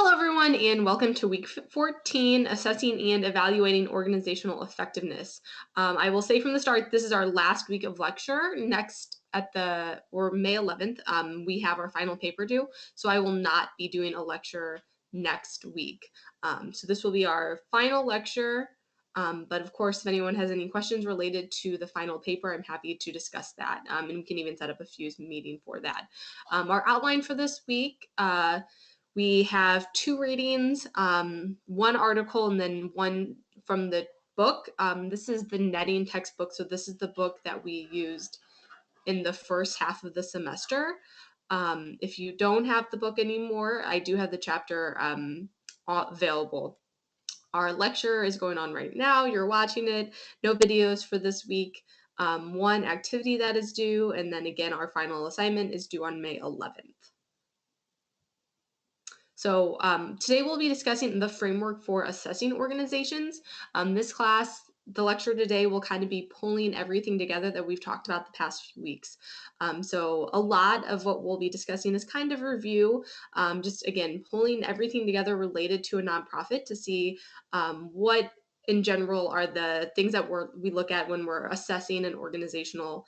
Hello, everyone, and welcome to week 14, Assessing and Evaluating Organizational Effectiveness. I will say from the start, this is our last week of lecture. Next May 11th, we have our final paper due, so I will not be doing a lecture next week. So this will be our final lecture, but of course, if anyone has any questions related to the final paper, I'm happy to discuss that, and we can even set up a Fuse meeting for that. Our outline for this week, we have two readings, one article and then one from the book. This is the netting textbook. So this is the book that we used in the first half of the semester. If you don't have the book anymore, I do have the chapter available. Our lecture is going on right now. You're watching it. No videos for this week. One activity that is due, and then again, our final assignment is due on May 11th. So today we'll be discussing the framework for assessing organizations. This class, the lecture today will kind of be pulling everything together that we've talked about the past few weeks. So a lot of what we'll be discussing is kind of review, just again, pulling everything together related to a nonprofit to see what in general are the things that we look at when we're assessing an organizational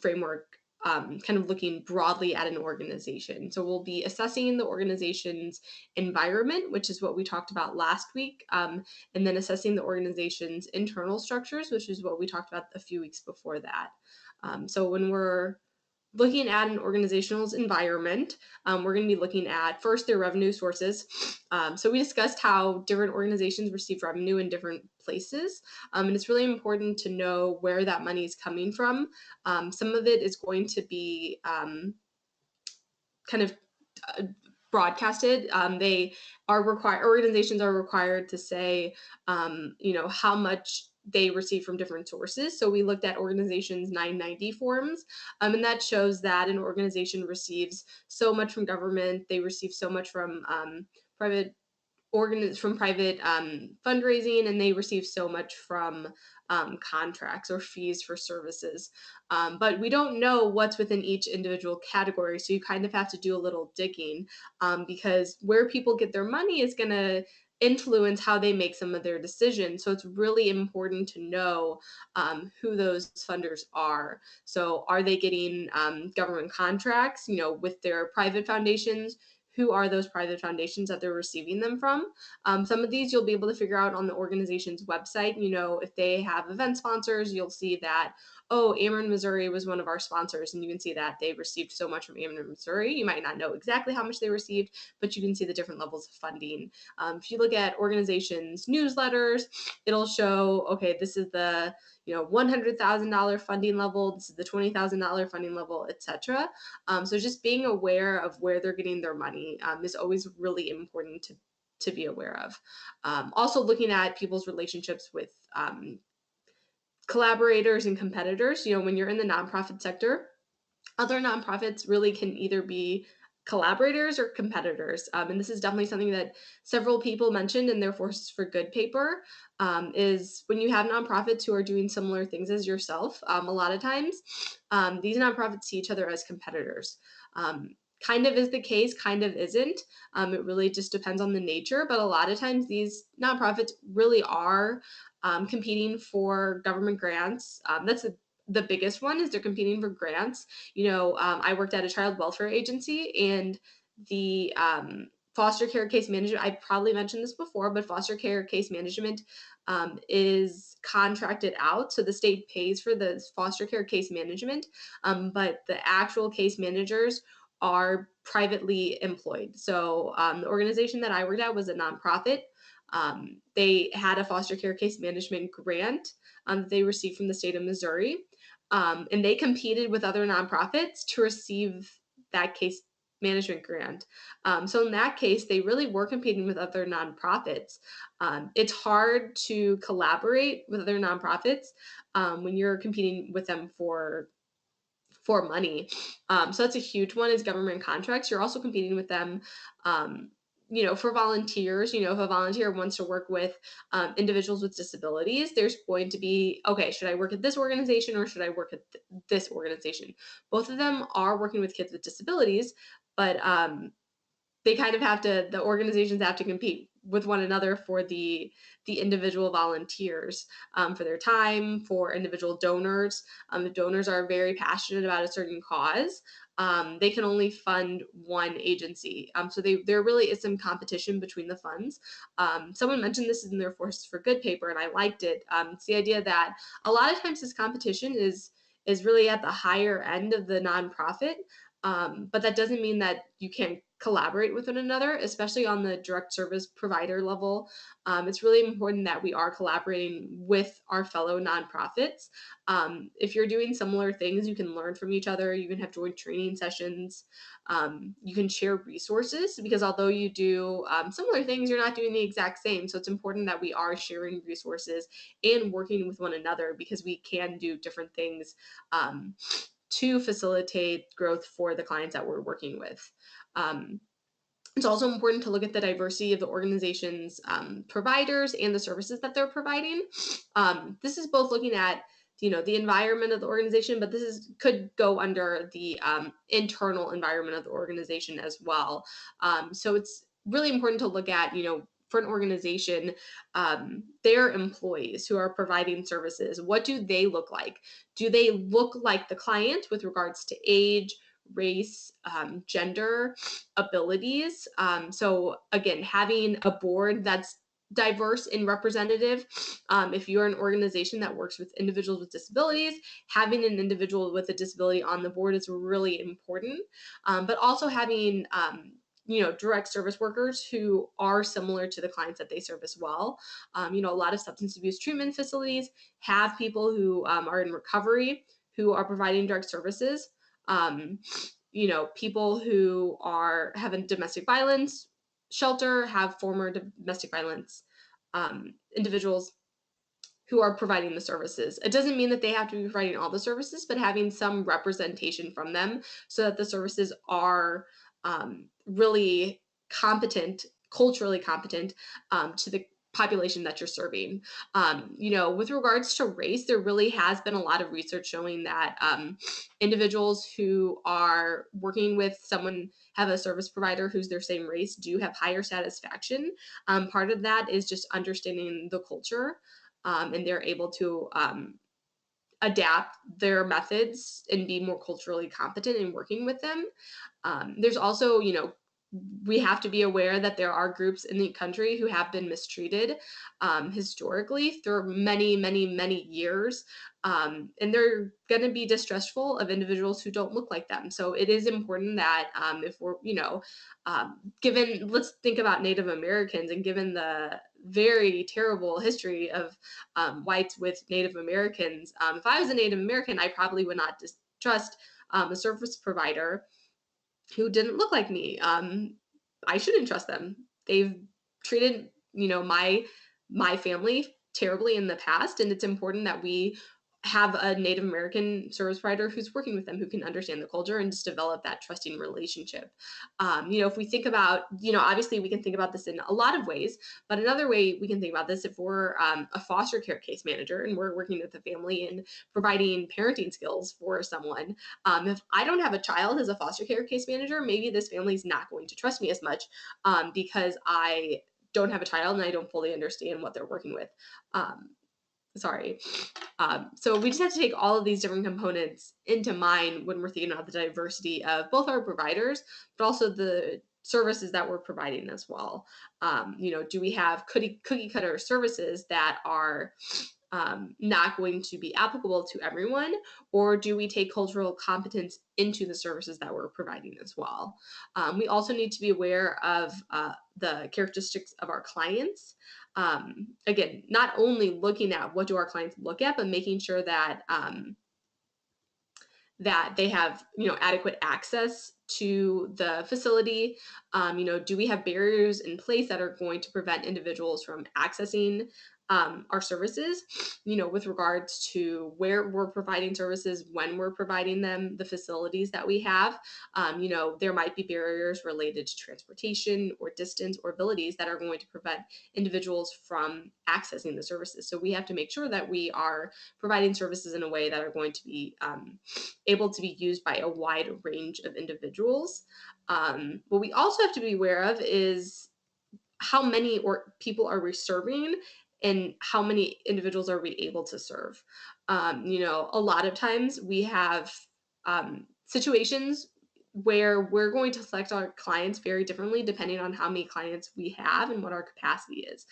framework, kind of looking broadly at an organization. So we'll be assessing the organization's environment, which is what we talked about last week, and then assessing the organization's internal structures, which is what we talked about a few weeks before that. So when we're looking at an organizational's environment, we're going to be looking at first their revenue sources. So we discussed how different organizations receive revenue in different places, and it's really important to know where that money is coming from. Some of it is going to be kind of broadcasted. Organizations are required to say, how much they receive from different sources. So we looked at organizations 990 forms, and that shows that an organization receives so much from government, they receive so much from private fundraising, and they receive so much from contracts or fees for services. But we don't know what's within each individual category, so you kind of have to do a little digging, because where people get their money is going to influence how they make some of their decisions. So it's really important to know who those funders are. So are they getting government contracts, with their private foundations? Who are those private foundations that they're receiving them from? Some of these you'll be able to figure out on the organization's website. If they have event sponsors, you'll see that, Ameren, Missouri was one of our sponsors, and you can see that they received so much from Ameren, Missouri. You might not know exactly how much they received, but you can see the different levels of funding. If you look at organizations' newsletters, it'll show, okay, this is the $100,000 funding level, this is the $20,000 funding level, etc. So just being aware of where they're getting their money is always really important to be aware of. Also looking at people's relationships with collaborators and competitors. When you're in the nonprofit sector, other nonprofits really can either be collaborators or competitors. And this is definitely something that several people mentioned in their Forces for Good paper, is when you have nonprofits who are doing similar things as yourself, a lot of times these nonprofits see each other as competitors. Kind of is the case, kind of isn't. It really just depends on the nature, but a lot of times these nonprofits really are competing for government grants. That's the biggest one, is they're competing for grants. I worked at a child welfare agency, and the foster care case management, I probably mentioned this before, but foster care case management is contracted out. So the state pays for the foster care case management, but the actual case managers are privately employed. So the organization that I worked at was a nonprofit. They had a foster care case management grant that they received from the state of Missouri, and they competed with other nonprofits to receive that case management grant. So in that case, they really were competing with other nonprofits. It's hard to collaborate with other nonprofits when you're competing with them for money. So that's a huge one, is government contracts. You're also competing with them, for volunteers. If a volunteer wants to work with individuals with disabilities, there's going to be, okay, should I work at this organization or should I work at this organization? Both of them are working with kids with disabilities, but they kind of have to the organizations have to compete with one another for the individual volunteers, for their time, for individual donors. If donors are very passionate about a certain cause, they can only fund one agency. So there really is some competition between the funds. Someone mentioned this in their Force for Good paper, and I liked it. It's the idea that a lot of times this competition is really at the higher end of the nonprofit, but that doesn't mean that you can't collaborate with one another, especially on the direct service provider level. It's really important that we are collaborating with our fellow nonprofits. If you're doing similar things, you can learn from each other. You can have joint training sessions. You can share resources because although you do similar things, you're not doing the exact same. So it's important that we are sharing resources and working with one another because we can do different things. To facilitate growth for the clients that we're working with. Um, it's also important to look at the diversity of the organization's providers and the services that they're providing. This is both looking at the environment of the organization, but this is could go under the internal environment of the organization as well. So it's really important to look at for an organization, their employees who are providing services. What do they look like? Do they look like the client with regards to age, race, gender, abilities? So again, having a board that's diverse and representative. If you're an organization that works with individuals with disabilities, having an individual with a disability on the board is really important. But also having direct service workers who are similar to the clients that they serve as well. A lot of substance abuse treatment facilities have people who are in recovery who are providing direct services. Um, People who have a domestic violence shelter have former domestic violence individuals who are providing the services. It doesn't mean that they have to be providing all the services, but having some representation from them so that the services are really competent, culturally competent to the population that you're serving. With regards to race, there really has been a lot of research showing that individuals who are working with someone, have a service provider who's their same race, do have higher satisfaction. Part of that is just understanding the culture, and they're able to adapt their methods and be more culturally competent in working with them. There's also, we have to be aware that there are groups in the country who have been mistreated historically through many, many, many years. And they're going to be distrustful of individuals who don't look like them. So it is important that if we're, given, let's think about Native Americans and given the very terrible history of whites with Native Americans. If I was a Native American, I probably would not trust a service provider who didn't look like me. I shouldn't trust them. They've treated, my family terribly in the past, and it's important that we have a Native American service provider who's working with them who can understand the culture and just develop that trusting relationship. If we think about, obviously we can think about this in a lot of ways, but another way we can think about this if we're a foster care case manager and we're working with a family and providing parenting skills for someone. If I don't have a child as a foster care case manager, maybe this family is not going to trust me as much because I don't have a child and I don't fully understand what they're working with. Sorry. So we just have to take all of these different components into mind when we're thinking about the diversity of both our providers, but also the services that we're providing as well. Do we have cookie cutter services that are not going to be applicable to everyone, or do we take cultural competence into the services that we're providing as well? We also need to be aware of the characteristics of our clients. Again, not only looking at what do our clients look at, but making sure that that they have adequate access to the facility. Do we have barriers in place that are going to prevent individuals from accessing our services, with regards to where we're providing services, when we're providing them, the facilities that we have. There might be barriers related to transportation or distance or abilities that are going to prevent individuals from accessing the services. So we have to make sure that we are providing services in a way that are going to be able to be used by a wide range of individuals. What we also have to be aware of is how many or people are we serving and how many individuals are we able to serve. A lot of times we have situations where we're going to select our clients very differently depending on how many clients we have and what our capacity is.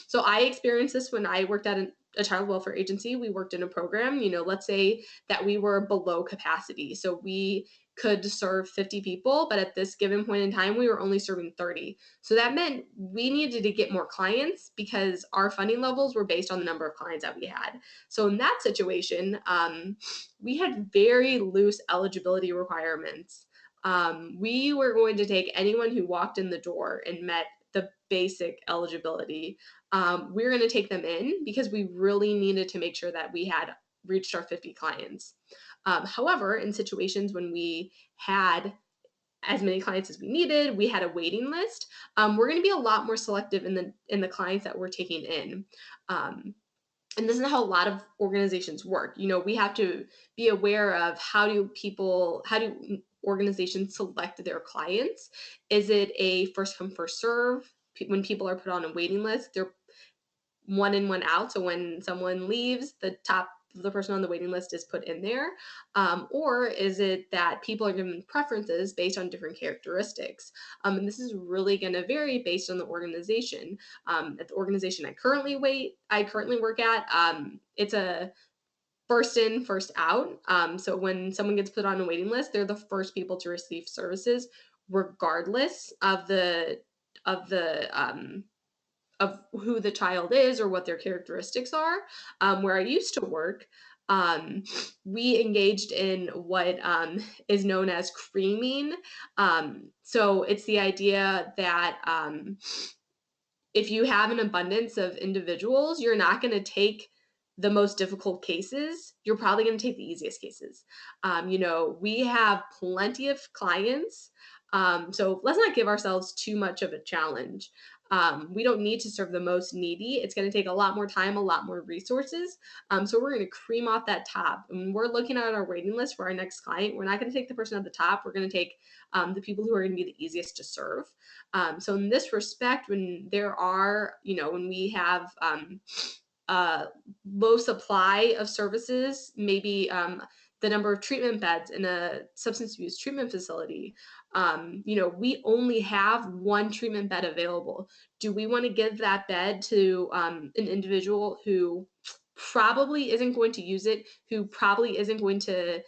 So I experienced this when I worked at a child welfare agency. We worked in a program, let's say that we were below capacity. So we could serve 50 people, but at this given point in time, we were only serving 30. So that meant we needed to get more clients because our funding levels were based on the number of clients that we had. So in that situation, we had very loose eligibility requirements. We were going to take anyone who walked in the door and met the basic eligibility. We were going to take them in because we really needed to make sure that we had reached our 50 clients. However, in situations when we had as many clients as we needed, we had a waiting list. We're going to be a lot more selective in the clients that we're taking in. And this is how a lot of organizations work. We have to be aware of how do organizations select their clients? Is it a first come first serve? When people are put on a waiting list, they're one in, one out. So when someone leaves, the top of the person on the waiting list is put in there. Or is it that people are given preferences based on different characteristics? And this is really going to vary based on the organization. At the organization I currently work at, it's a first in, first out. So when someone gets put on a waiting list, they're the first people to receive services, regardless of who the child is or what their characteristics are. Where I used to work, um, we engaged in what is known as creaming. So it's the idea that if you have an abundance of individuals, you're not going to take the most difficult cases. You're probably going to take the easiest cases. We have plenty of clients. So let's not give ourselves too much of a challenge. We don't need to serve the most needy. It's going to take a lot more time, a lot more resources. So we're going to cream off that top. When we're looking at our waiting list for our next client, we're not going to take the person at the top. We're going to take the people who are going to be the easiest to serve. So in this respect, when we have uh, low supply of services, maybe the number of treatment beds in a substance abuse treatment facility, we only have one treatment bed available. Do we want to give that bed to an individual who probably isn't going to use it, who probably isn't going to,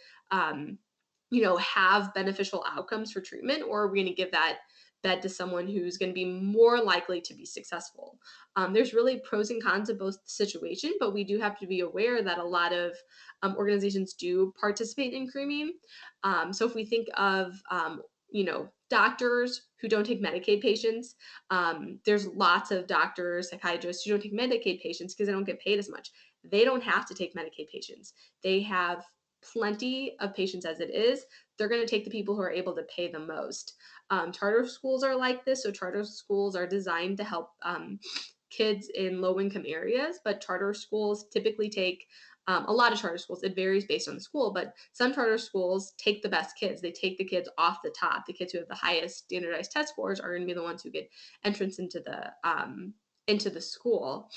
have beneficial outcomes for treatment, or are we going to give that bed to someone who's going to be more likely to be successful? There's really pros and cons of both situation, but we do have to be aware that a lot of organizations do participate in creaming. So if we think of, doctors who don't take Medicaid patients, there's lots of doctors, psychiatrists who don't take Medicaid patients because they don't get paid as much. They don't have to take Medicaid patients. They have plenty of patients as it is. They're going to take the people who are able to pay the most. Charter schools are like this. So charter schools are designed to help kids in low income areas, but charter schools typically take a lot of charter schools. It varies based on the school, but some charter schools take the best kids. They take the kids off the top. The kids who have the highest standardized test scores are going to be the ones who get entrance into the school.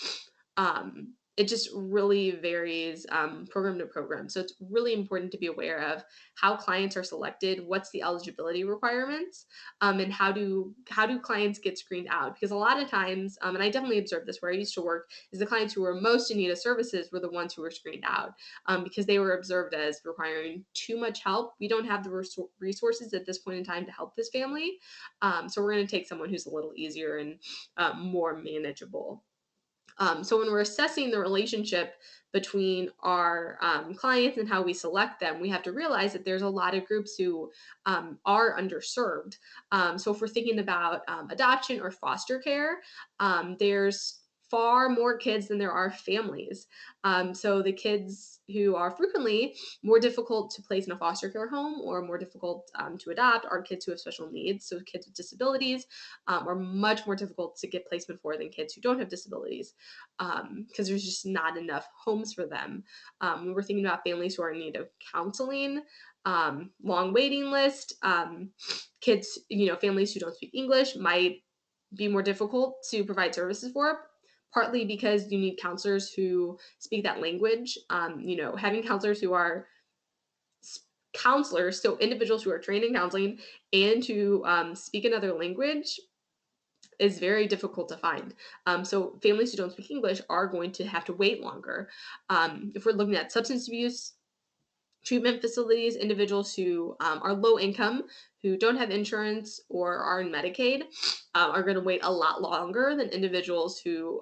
It just really varies program to program. So it's really important to be aware of how clients are selected, what's the eligibility requirements, and how do clients get screened out? Because a lot of times, and I definitely observed this where I used to work, is the clients who were most in need of services were the ones who were screened out because they were observed as requiring too much help. We don't have the resources at this point in time to help this family, so we're going to take someone who's a little easier and more manageable. So when we're assessing the relationship between our clients and how we select them, we have to realize that there's a lot of groups who are underserved. So if we're thinking about adoption or foster care, there's far more kids than there are families. So the kids who are frequently more difficult to place in a foster care home or more difficult to adopt are kids who have special needs. So kids with disabilities are much more difficult to get placement for than kids who don't have disabilities because there's just not enough homes for them. We're thinking about families who are in need of counseling. long waiting list. Kids, families who don't speak English might be more difficult to provide services for, partly because you need counselors who speak that language. Having counselors who are counselors, so individuals who are trained in counseling and who speak another language, is very difficult to find. So families who don't speak English are going to have to wait longer. If we're looking at substance abuse treatment facilities, individuals who are low income, who don't have insurance or are in Medicaid, are going to wait a lot longer than individuals who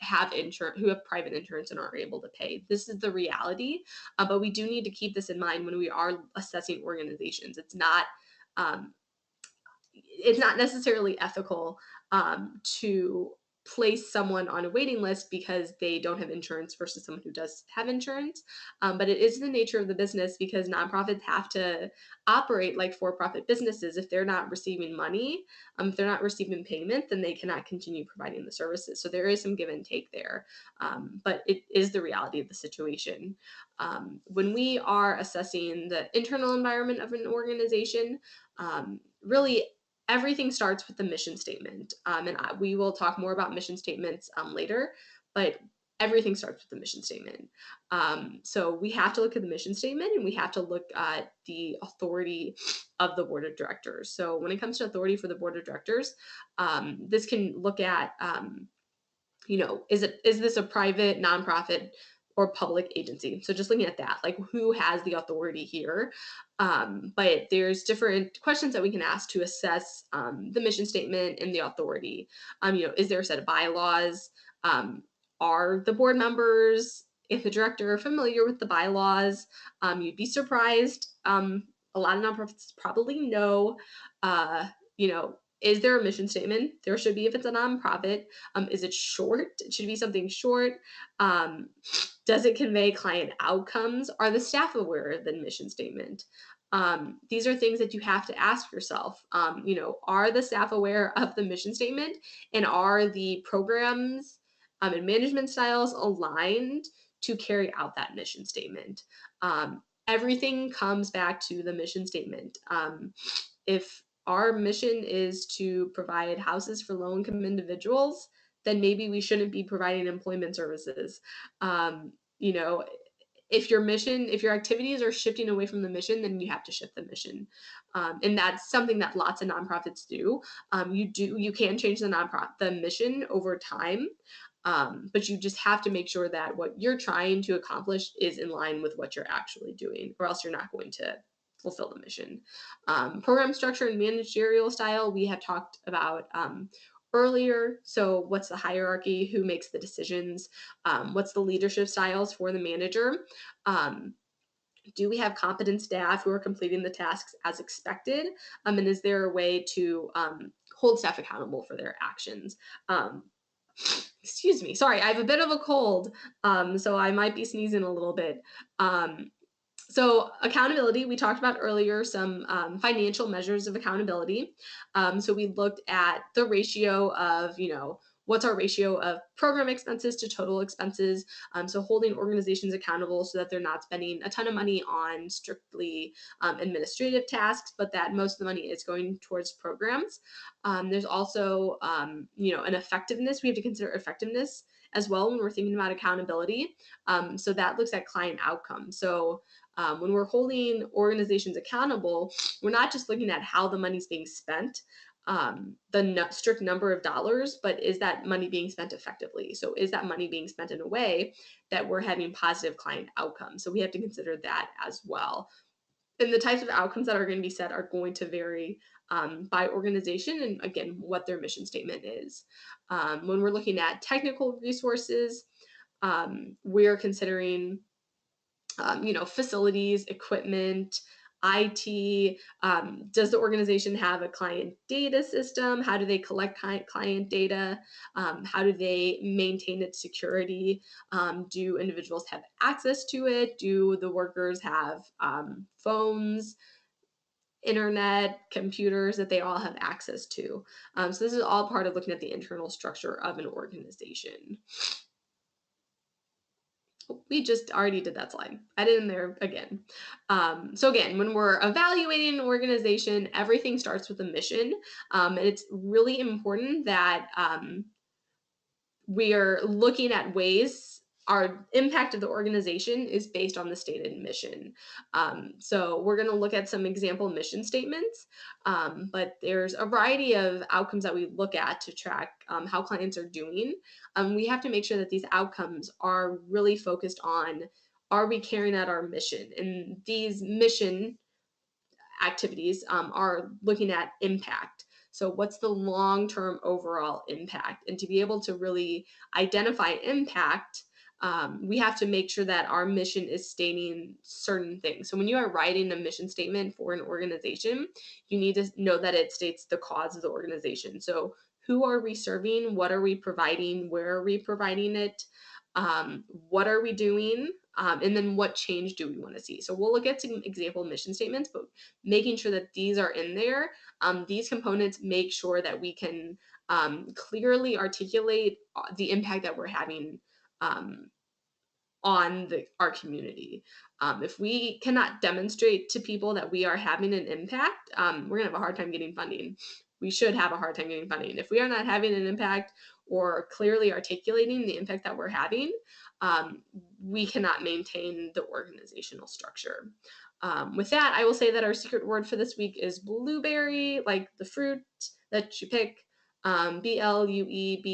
have insurance, who have private insurance and are able to pay. This is the reality, but we do need to keep this in mind when we are assessing organizations. Um, it's not necessarily ethical to place someone on a waiting list because they don't have insurance versus someone who does have insurance. But it is the nature of the business because nonprofits have to operate like for-profit businesses. If they're not receiving money, if they're not receiving payment, then they cannot continue providing the services. So there is some give and take there. But it is the reality of the situation. When we are assessing the internal environment of an organization, really everything starts with the mission statement. We will talk more about mission statements later, but everything starts with the mission statement. So we have to look at the mission statement and we have to look at the authority of the board of directors. So when it comes to authority for the board of directors, this can look at, is this a private, nonprofit, or public agency? So just looking at that, like who has the authority here? But there's different questions that we can ask to assess the mission statement and the authority. Is there a set of bylaws? Are the board members, if the director, are familiar with the bylaws? You'd be surprised. A lot of nonprofits probably know, is there a mission statement? There should be if it's a nonprofit. Is it short? It should be something short. Does it convey client outcomes? Are the staff aware of the mission statement? These are things that you have to ask yourself. Are the staff aware of the mission statement? And are the programs and management styles aligned to carry out that mission statement? Everything comes back to the mission statement. If our mission is to provide houses for low income individuals, then maybe we shouldn't be providing employment services. Um, you know, if your activities are shifting away from the mission, then you have to shift the mission. And that's something that lots of nonprofits do. You can change the mission over time. But you just have to make sure that what you're trying to accomplish is in line with what you're actually doing, or else you're not going to fulfill the mission. Program structure and managerial style, we have talked about earlier. So what's the hierarchy? Who makes the decisions? What's the leadership styles for the manager? Do we have competent staff who are completing the tasks as expected? And is there a way to hold staff accountable for their actions? Excuse me. Sorry, I have a bit of a cold, so I might be sneezing a little bit. So accountability, we talked about earlier some financial measures of accountability. So we looked at the ratio of, what's our ratio of program expenses to total expenses? So holding organizations accountable so that they're not spending a ton of money on strictly administrative tasks, but that most of the money is going towards programs. There's also, an effectiveness. We have to consider effectiveness as well when we're thinking about accountability. So that looks at client outcomes. So when we're holding organizations accountable, we're not just looking at how the money's being spent, the strict number of dollars, but is that money being spent effectively? So is that money being spent in a way that we're having positive client outcomes? So we have to consider that as well. And the types of outcomes that are going to be set are going to vary by organization and, again, what their mission statement is. When we're looking at technical resources, we're considering facilities, equipment, IT. Does the organization have a client data system? How do they collect client data? How do they maintain its security? Do individuals have access to it? Do the workers have phones, internet, computers that they all have access to? So this is all part of looking at the internal structure of an organization. We just already did that slide. Add it in there again. So again, when we're evaluating an organization, everything starts with a mission, and it's really important that we are looking at ways our impact of the organization is based on the stated mission. So we're going to look at some example mission statements, but there's a variety of outcomes that we look at to track how clients are doing. We have to make sure that these outcomes are really focused on, are we carrying out our mission? And these mission activities are looking at impact. So, what's the long term overall impact? And to be able to really identify impact, we have to make sure that our mission is stating certain things. So, when you are writing a mission statement for an organization, you need to know that it states the cause of the organization. So, who are we serving? What are we providing? Where are we providing it? What are we doing? And then what change do we want to see? So we'll look at some example mission statements, but making sure that these are in there. These components make sure that we can clearly articulate the impact that we're having um, on our community. If we cannot demonstrate to people that we are having an impact, we're going to have a hard time getting funding. We should have a hard time getting funding. If we are not having an impact or clearly articulating the impact that we're having, um, we cannot maintain the organizational structure. With that, I will say that our secret word for this week is blueberry, like the fruit that you pick. Blueberry,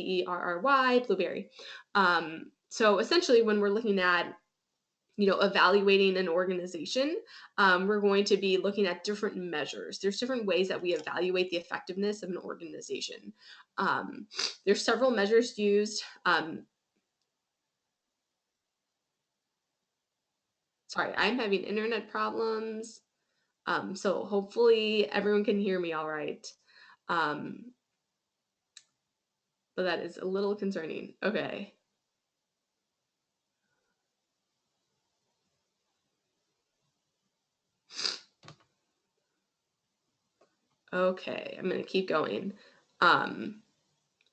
blueberry. So essentially, when we're looking at evaluating an organization, we're going to be looking at different measures. There's different ways that we evaluate the effectiveness of an organization. Um, there's several measures used. Sorry, I'm having internet problems. So hopefully everyone can hear me all right. Um, but that is a little concerning. Okay. Okay, I'm going to keep going. Um,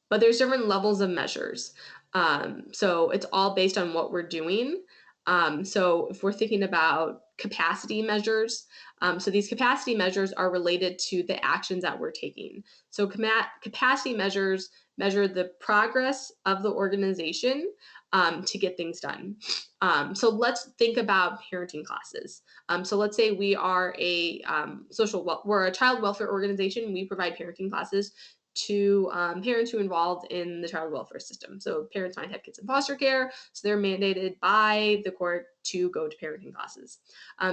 but there's different levels of measures. So it's all based on what we're doing. So if we're thinking about capacity measures, so these capacity measures are related to the actions that we're taking. So capacity measures measure the progress of the organization to get things done. So let's think about parenting classes. So let's say we are a we're a child welfare organization. We provide parenting classes to parents who are involved in the child welfare system. So parents might have kids in foster care, so they're mandated by the court to go to parenting classes.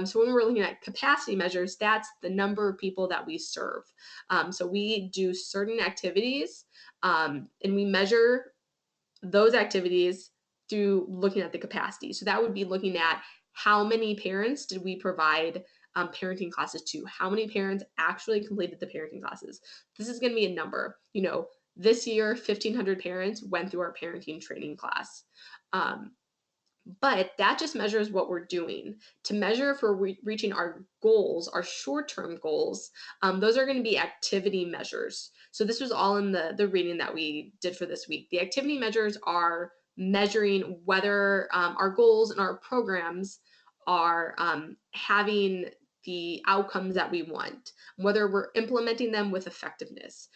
So when we're looking at capacity measures, that's the number of people that we serve. So we do certain activities and we measure those activities through looking at the capacity. So that would be looking at how many parents did we provide parenting classes to? How many parents actually completed the parenting classes? This is going to be a number. This year, 1,500 parents went through our parenting training class. But that just measures what we're doing. To measure if we're reaching our goals, our short term goals, those are going to be activity measures. So this was all in the reading that we did for this week. The activity measures are measuring whether our goals and our programs are having the outcomes that we want, whether we're implementing them with effectiveness.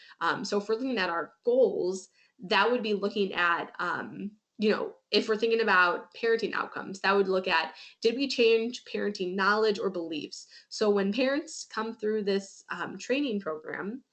So if we're looking at our goals, that would be looking at if we're thinking about parenting outcomes, that would look at, did we change parenting knowledge or beliefs? So when parents come through this training program,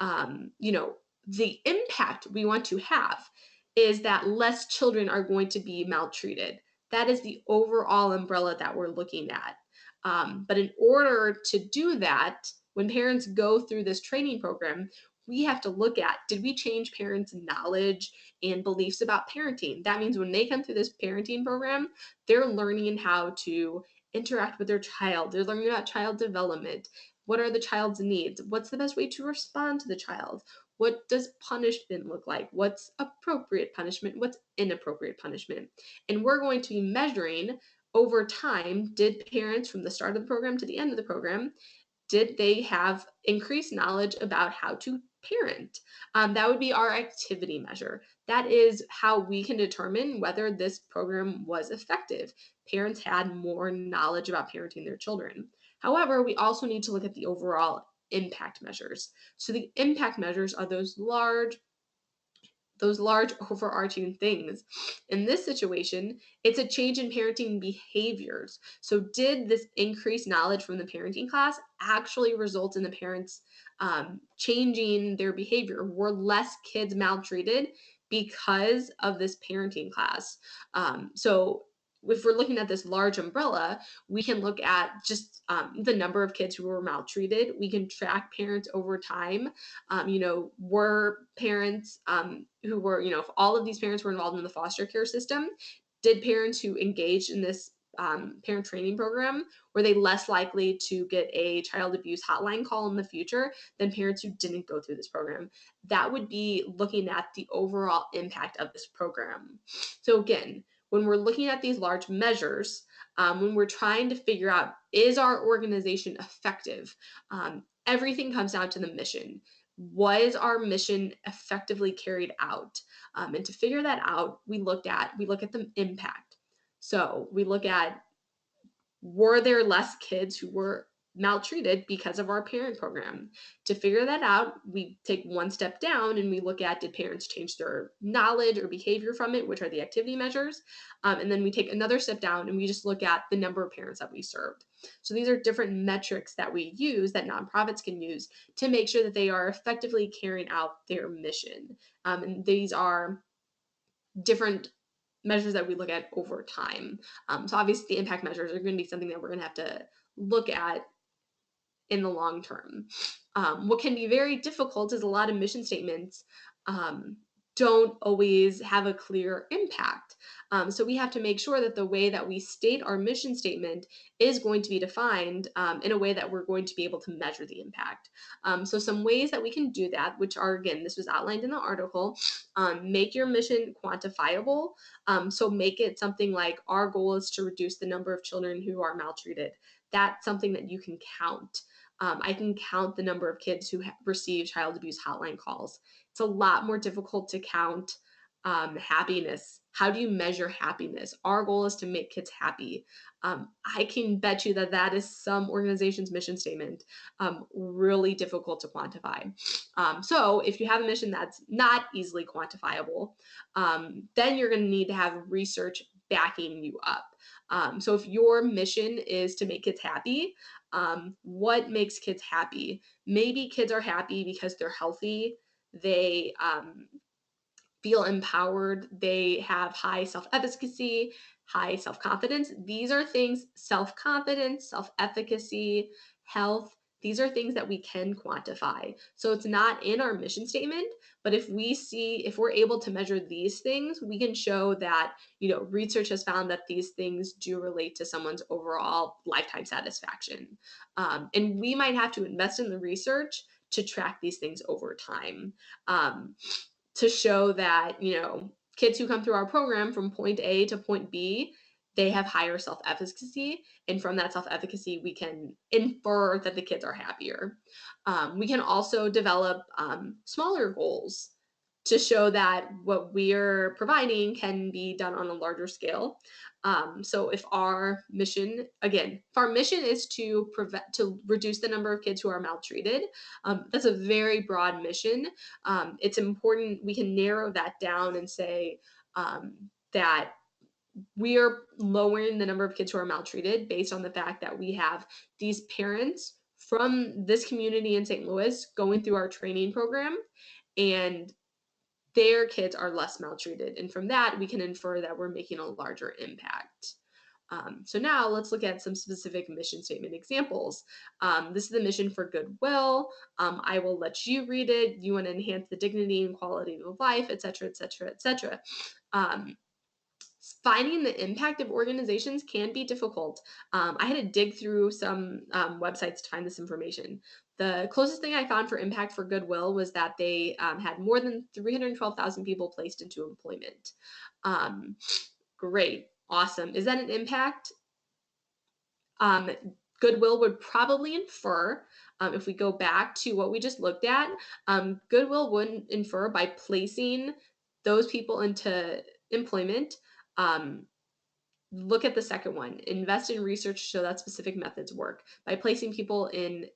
the impact we want to have is that less children are going to be maltreated. That is the overall umbrella that we're looking at. But in order to do that, when parents go through this training program, we have to look at, did we change parents' knowledge and beliefs about parenting? That means when they come through this parenting program, they're learning how to interact with their child. They're learning about child development. What are the child's needs? What's the best way to respond to the child? What does punishment look like? What's appropriate punishment? What's inappropriate punishment? And we're going to be measuring over time, did parents from the start of the program to the end of the program, did they have increased knowledge about how to parent. That would be our activity measure. That is how we can determine whether this program was effective. Parents had more knowledge about parenting their children. However, we also need to look at the overall impact measures. So the impact measures are those large overarching things. In this situation, it's a change in parenting behaviors. So, did this increased knowledge from the parenting class actually result in the parents changing their behavior? Were less kids maltreated because of this parenting class? So, if we're looking at this large umbrella, we can look at just the number of kids who were maltreated. We can track parents over time. Were parents who were, if all of these parents were involved in the foster care system, did parents who engaged in this parent training program, were they less likely to get a child abuse hotline call in the future than parents who didn't go through this program? That would be looking at the overall impact of this program. So again, when we're looking at these large measures, when we're trying to figure out, is our organization effective? Everything comes down to the mission. Was our mission effectively carried out? And to figure that out, we look at the impact. So we look at, were there less kids who were maltreated because of our parent program? To figure that out, we take one step down and we look at, did parents change their knowledge or behavior from it, which are the activity measures? And then we take another step down and we just look at the number of parents that we served. So these are different metrics that we use, that nonprofits can use, to make sure that they are effectively carrying out their mission. And these are different measures that we look at over time. So obviously the impact measures are going to be something that we're going to have to look at in the long term. What can be very difficult is a lot of mission statements um, don't always have a clear impact. So we have to make sure that the way that we state our mission statement is going to be defined in a way that we're going to be able to measure the impact. So some ways that we can do that, which are, again, this was outlined in the article, make your mission quantifiable. So make it something like, our goal is to reduce the number of children who are maltreated. That's something that you can count. I can count the number of kids who receive child abuse hotline calls. It's a lot more difficult to count happiness. How do you measure happiness? Our goal is to make kids happy. I can bet you that that is some organization's mission statement, really difficult to quantify. So if you have a mission that's not easily quantifiable, then you're going to need to have research backing you up. So if your mission is to make kids happy, what makes kids happy? Maybe kids are happy because they're healthy, they feel empowered, they have high self efficacy, high self confidence. These are things, self confidence, self efficacy, health. These are things that we can quantify. So it's not in our mission statement, but if we're able to measure these things, we can show that, research has found that these things do relate to someone's overall lifetime satisfaction. And we might have to invest in the research to track these things over time. Um, to show that, kids who come through our program from point A to point B, they have higher self efficacy. And from that self efficacy, we can infer that the kids are happier. We can also develop smaller goals to show that what we're providing can be done on a larger scale. So if our mission, again, if our mission is to reduce the number of kids who are maltreated, that's a very broad mission. It's important we can narrow that down and say that we are lowering the number of kids who are maltreated based on the fact that we have these parents from this community in St. Louis going through our training program, and their kids are less maltreated. And from that, we can infer that we're making a larger impact. So now let's look at some specific mission statement examples. This is the mission for Goodwill. I will let you read it. You want to enhance the dignity and quality of life, et cetera, et cetera, et cetera. Finding the impact of organizations can be difficult. I had to dig through some websites to find this information. The closest thing I found for impact for Goodwill was that they had more than 312,000 people placed into employment. Great, awesome. Is that an impact? um, Goodwill would probably infer If we go back to what we just looked at, goodwill would infer by placing those people into employment. Um, Look at the second one. Invest in research to show that specific methods work. By placing people in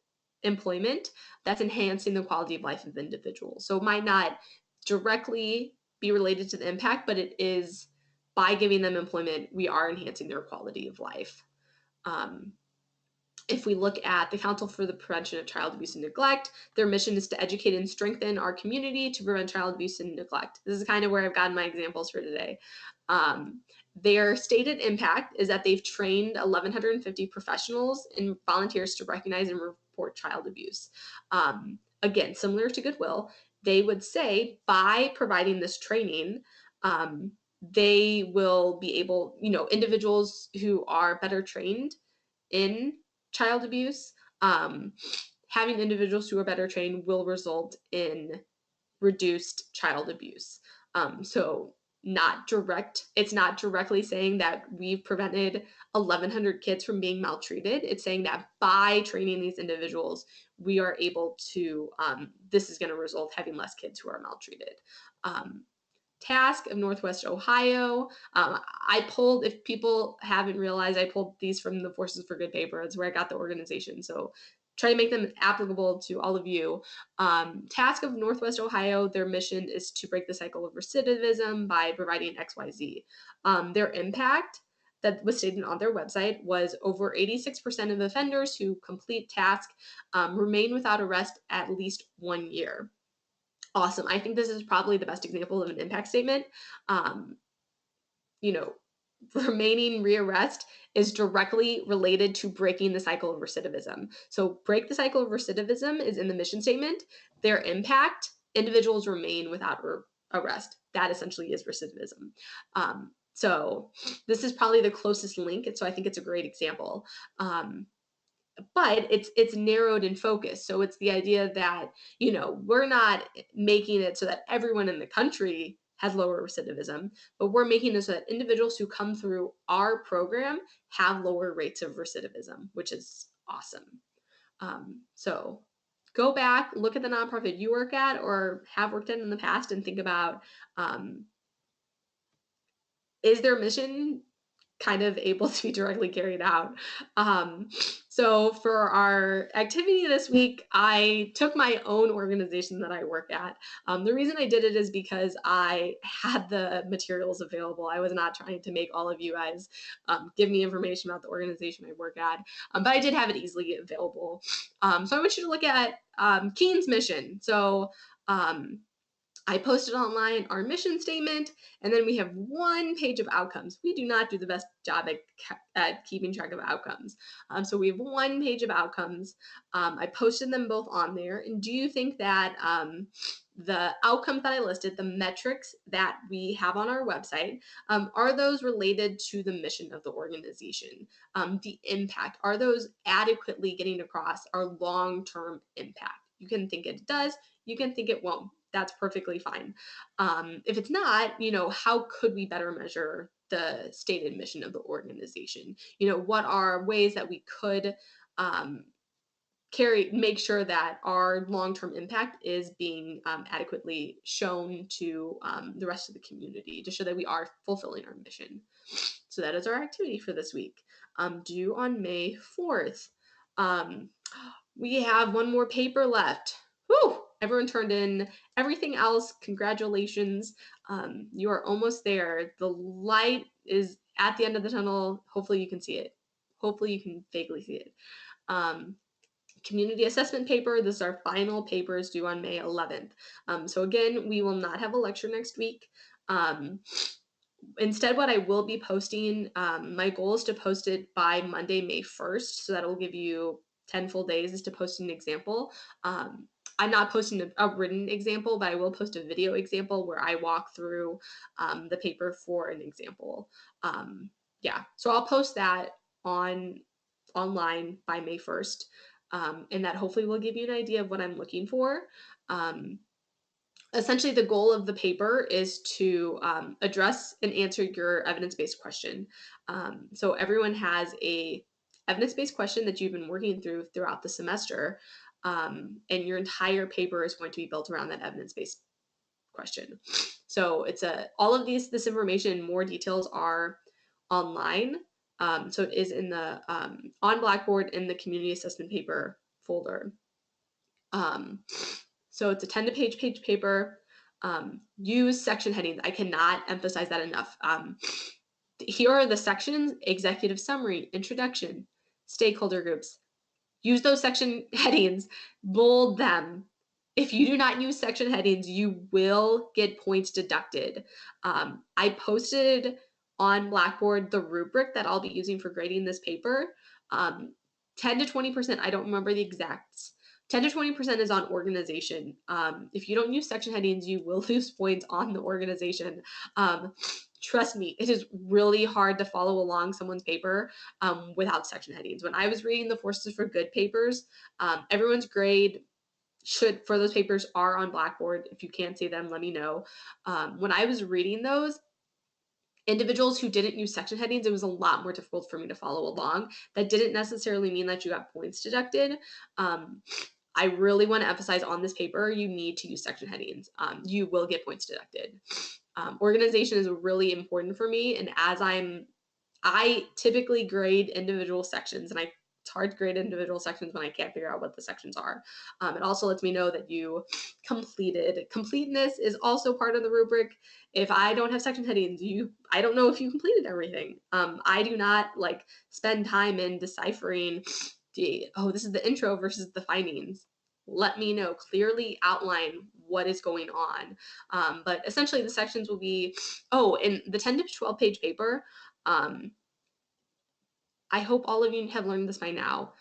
employment, that's enhancing the quality of life of individuals. So it might not directly be related to the impact, but it is by giving them employment, we are enhancing their quality of life. Um, if we look at the Council for the Prevention of Child Abuse and Neglect, their mission is to educate and strengthen our community to prevent child abuse and neglect. This is kind of where I've gotten my examples for today. Their stated impact is that they've trained 1,150 professionals and volunteers to recognize and report child abuse. Again, similar to Goodwill, they would say by providing this training, they will be able, individuals who are better trained in child abuse, um, having individuals who are better trained will result in reduced child abuse. So it's not directly saying that we've prevented 1,100 kids from being maltreated. It's saying that by training these individuals, we are able to, this is going to result having less kids who are maltreated. Task of Northwest Ohio. I pulled, if people haven't realized, I pulled these from the Forces for Good paper. That's where I got the organization. So try to make them applicable to all of you. Task of Northwest Ohio, their mission is to break the cycle of recidivism by providing XYZ. Their impact that was stated on their website was over 86% of offenders who complete task remain without arrest at least 1 year. Awesome. I think this is probably the best example of an impact statement. Um, you know, remaining rearrest is directly related to breaking the cycle of recidivism. So break the cycle of recidivism is in the mission statement. Their impact, individuals remain without arrest. That essentially is recidivism. So this is probably the closest link. So I think it's a great example. But it's narrowed in focus. So it's the idea that, we're not making it so that everyone in the country has lower recidivism, but we're making it so that individuals who come through our program have lower rates of recidivism, which is awesome. So go back, look at the nonprofit you work at or have worked in the past, and think about, is their mission kind of able to be directly carried out. So for our activity this week, I took my own organization that I work at. The reason I did it is because I had the materials available. I was not trying to make all of you guys give me information about the organization I work at, but I did have it easily available. So I want you to look at Keene's mission. So I posted online our mission statement, and then we have one page of outcomes. We do not do the best job at keeping track of outcomes. So we have one page of outcomes. I posted them both on there. And do you think that the outcomes that I listed, the metrics that we have on our website, are those related to the mission of the organization? The impact, are those adequately getting across our long-term impact? You can think it does, you can think it won't. That's perfectly fine. If it's not, how could we better measure the stated mission of the organization? What are ways that we could make sure that our long-term impact is being adequately shown to the rest of the community to show that we are fulfilling our mission. So that is our activity for this week, due on May 4th. We have one more paper left. Whew! Everyone turned in everything else. Congratulations. You are almost there. The light is at the end of the tunnel. Hopefully you can see it. Hopefully you can vaguely see it. Community assessment paper. This is our final papers due on May 11th. So again, we will not have a lecture next week. Instead, what I will be posting, my goal is to post it by Monday, May 1st. So that'll give you 10 full days is to post an example. I'm not posting a written example, but I will post a video example where I walk through the paper for an example. So I'll post that online by May 1st. And that hopefully will give you an idea of what I'm looking for. Essentially, the goal of the paper is to address and answer your evidence-based question. So everyone has a evidence-based question that you've been working throughout the semester. and your entire paper is going to be built around that evidence-based question. So it's all of this information, more details are online. So it is in the on Blackboard in the community assessment paper folder. So it's a 10-page paper. Use section headings. I cannot emphasize that enough. Here are the sections: executive summary, introduction, stakeholder groups. Use those section headings, bold them. If you do not use section headings, you will get points deducted. I posted on Blackboard the rubric that I'll be using for grading this paper. 10 to 20%, I don't remember the exacts. 10 to 20% is on organization. If you don't use section headings, you will lose points on the organization. Trust me, it is really hard to follow along someone's paper without section headings. When I was reading the Forces for Good papers, everyone's grade for those papers are on Blackboard. If you can't see them, let me know. When I was reading those, individuals who didn't use section headings, it was a lot more difficult for me to follow along. That didn't necessarily mean that you got points deducted. I really want to emphasize on this paper, you need to use section headings. You will get points deducted. Organization is really important for me, and I typically grade individual sections, and it's hard to grade individual sections when I can't figure out what the sections are. It also lets me know that you completed. Completeness is also part of the rubric. If I don't have section headings, I don't know if you completed everything. I do not spend time in deciphering this is the intro versus the findings. Let me know, clearly outline what is going on. But essentially the sections will be, in the 10 to 12 page paper, I hope all of you have learned this by now.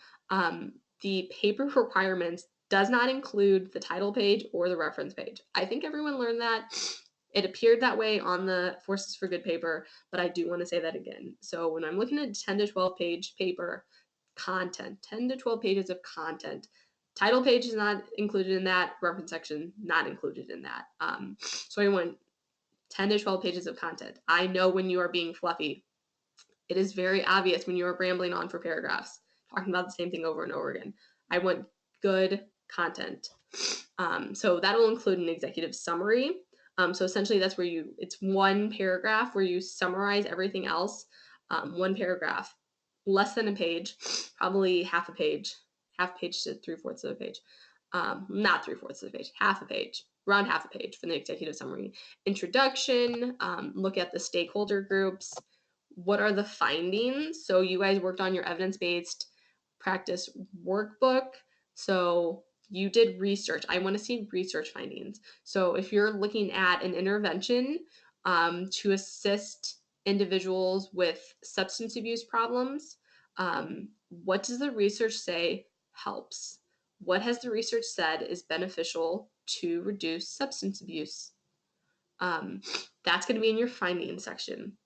The paper requirements does not include the title page or the reference page. I think everyone learned that. It appeared that way on the Forces for Good paper, but I do want to say that again. So when I'm looking at 10 to 12 page paper content, 10 to 12 pages of content, title page is not included in that, reference section not included in that. So I want 10 to 12 pages of content. I know when you are being fluffy. It is very obvious when you are rambling on for paragraphs, talking about the same thing over and over again. I want good content. So that will include an executive summary. So essentially that's where it's one paragraph where you summarize everything else. One paragraph, less than a page, probably half a page to 3/4 of a page. Not 3/4 of a page, half a page, around half a page for the executive summary. Introduction, look at the stakeholder groups. What are the findings? So you guys worked on your evidence-based practice workbook. So you did research. I want to see research findings. So if you're looking at an intervention to assist individuals with substance abuse problems, what does the research say helps? What has the research said is beneficial to reduce substance abuse? That's going to be in your findings section.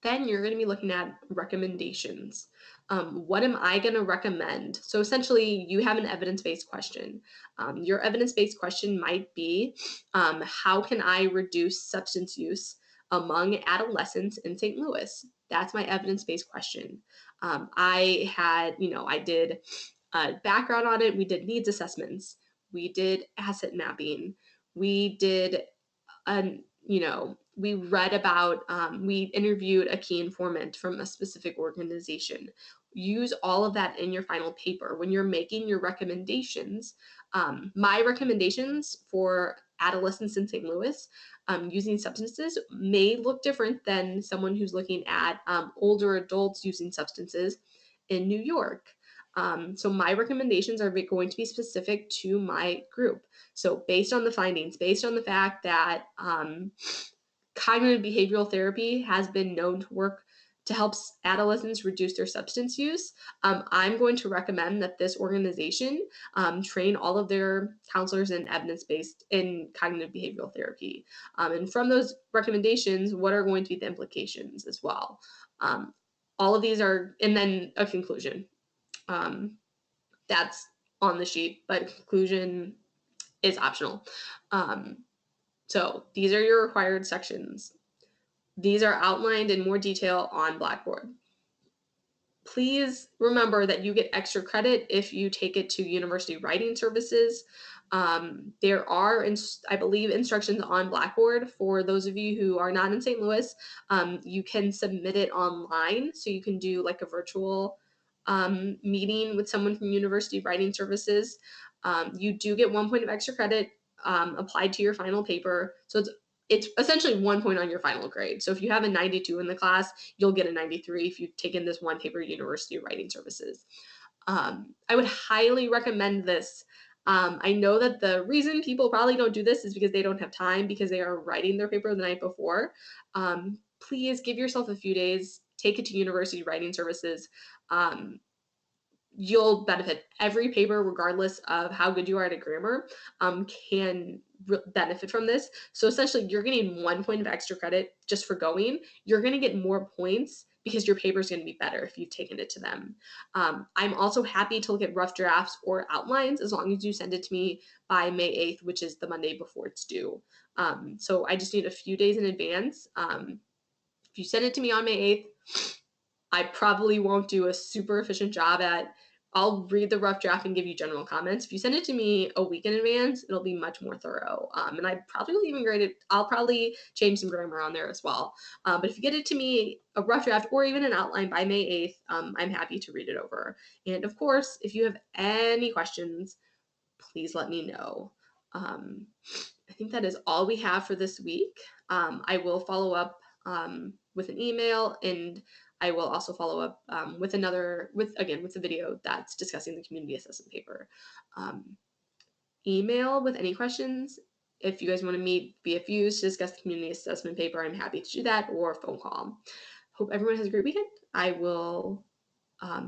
Then you're going to be looking at recommendations. What am I going to recommend? So essentially, you have an evidence-based question. Your evidence-based question might be, how can I reduce substance use among adolescents in St. Louis? That's my evidence-based question. I did a background on it. We did needs assessments. We did asset mapping. We did we read about, we interviewed a key informant from a specific organization. Use all of that in your final paper. When you're making your recommendations, my recommendations for adolescents in St. Louis using substances may look different than someone who's looking at older adults using substances in New York. So my recommendations are going to be specific to my group. So based on the findings, based on the fact that cognitive behavioral therapy has been known to work to help adolescents reduce their substance use, I'm going to recommend that this organization train all of their counselors in evidence-based in cognitive behavioral therapy. And from those recommendations, what are going to be the implications as well? All of these are, and then a conclusion. That's on the sheet, but conclusion is optional. So these are your required sections. These are outlined in more detail on Blackboard. Please remember that you get extra credit if you take it to University Writing Services. There are, I believe, instructions on Blackboard for those of you who are not in St. Louis. You can submit it online, so you can do like a virtual meeting with someone from University Writing Services. You do get 1 point of extra credit applied to your final paper. So it's essentially 1 point on your final grade. So if you have a 92 in the class, you'll get a 93 if you've taken this one paper, University Writing Services. I would highly recommend this. I know that the reason people probably don't do this is because they don't have time because they are writing their paper the night before. Please give yourself a few days, take it to University Writing Services. Um, you'll benefit. Every paper, regardless of how good you are at a grammar, can benefit from this. So essentially, you're getting 1 point of extra credit just for going. You're going to get more points because your paper is going to be better if you've taken it to them. I'm also happy to look at rough drafts or outlines as long as you send it to me by May 8th, which is the Monday before it's due. So I just need a few days in advance. If you send it to me on May 8th, I probably won't do a super efficient job at. I'll read the rough draft and give you general comments. If you send it to me a week in advance, it'll be much more thorough. And I probably will even grade it. I'll probably change some grammar on there as well. But if you get it to me, a rough draft or even an outline by May 8th, I'm happy to read it over. And of course, if you have any questions, please let me know. I think that is all we have for this week. I will follow up with an email, and I will also follow up with the video that's discussing the community assessment paper. Email with any questions. If you guys want to meet BFUs to discuss the community assessment paper, I'm happy to do that, or phone call. Hope everyone has a great weekend. I will talk